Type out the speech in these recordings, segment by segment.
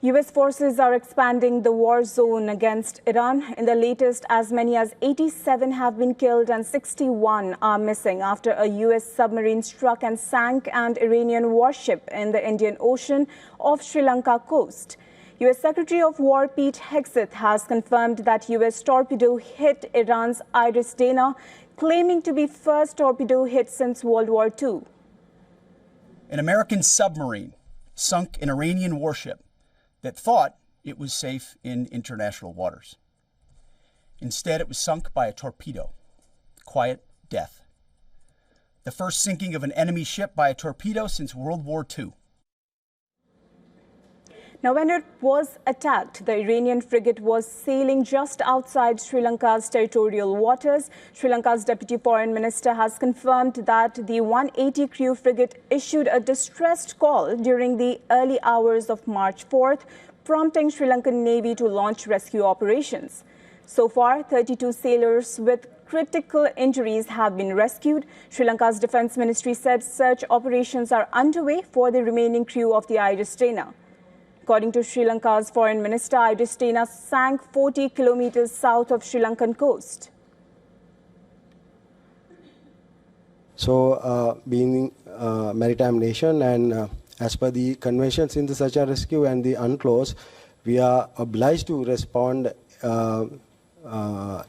U.S. forces are expanding the war zone against Iran. In the latest, as many as 87 have been killed and 61 are missing after a U.S. submarine struck and sank an Iranian warship in the Indian Ocean off Sri Lanka coast. U.S. Secretary of War Pete Hegseth has confirmed that U.S. torpedo hit Iran's IRIS Dena, claiming to be first torpedo hit since World War II. An American submarine sunk an Iranian warship that thought it was safe in international waters. Instead, it was sunk by a torpedo. Quiet death. The first sinking of an enemy ship by a torpedo since World War II. Now, when it was attacked, the Iranian frigate was sailing just outside Sri Lanka's territorial waters. Sri Lanka's Deputy Foreign Minister has confirmed that the 180 crew frigate issued a distressed call during the early hours of March 4th, prompting Sri Lankan Navy to launch rescue operations. So far, 32 sailors with critical injuries have been rescued. Sri Lanka's Defence Ministry said search operations are underway for the remaining crew of the IRIS Dena. According to Sri Lanka's Foreign Minister, IRIS Dena sank 40 kilometers south of Sri Lankan coast. So, being a maritime nation and as per the conventions in the search and rescue and the UNCLOS, we are obliged to respond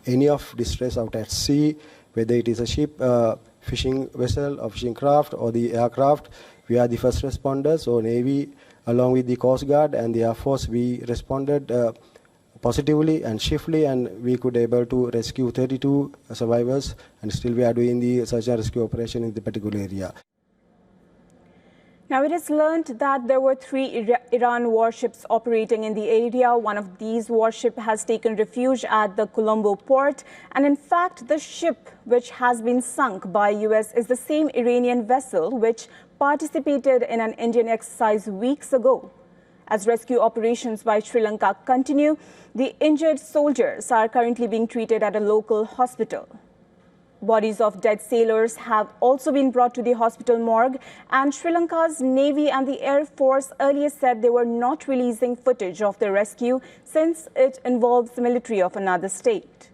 any of distress out at sea, whether it is a ship, fishing vessel or fishing craft or the aircraft. We are the first responders, so Navy along with the Coast Guard and the Air Force, we responded positively and swiftly, and we could able to rescue 32 survivors, and still we are doing the search and rescue operation in the particular area. Now, it is learned that there were 3 Iran warships operating in the area. One of these warships has taken refuge at the Colombo port. And in fact, the ship which has been sunk by US is the same Iranian vessel which participated in an Indian exercise weeks ago. As rescue operations by Sri Lanka continue, the injured soldiers are currently being treated at a local hospital. Bodies of dead sailors have also been brought to the hospital morgue, and Sri Lanka's Navy and the Air Force earlier said they were not releasing footage of the rescue since it involves the military of another state.